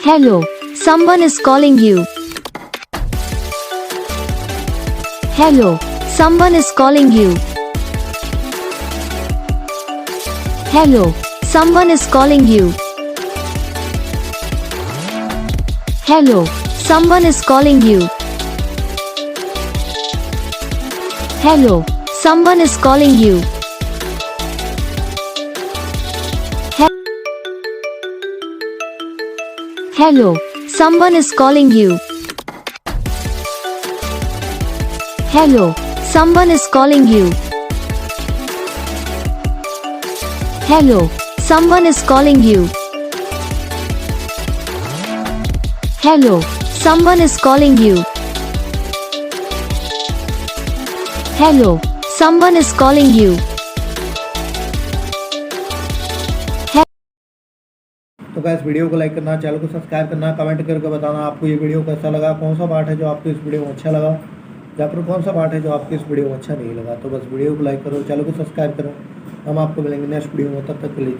Hello, someone is calling you. Hello, someone is calling you. Hello, someone is calling you. Hello, someone is calling you. Hello, someone is calling you. Hello, someone is calling you. Hello, someone is calling you. Hello, someone is calling you. Hello, someone is calling you. Hello, someone is calling you. तो guys video को like करना, channel को subscribe करना, comment करके बताना आपको ये video कैसा लगा, कौन सा पार्ट है जो आपको इस वीडियो में अच्छा लगा या फिर कौन सा पार्ट है जो आपको इस वीडियो में अच्छा नहीं लगा। तो बस वीडियो को लाइक करो, चैनल को सब्सक्राइब करो। हम आपको मिलेंगे नेक्स्ट वीडियो में, तब तक के लिए।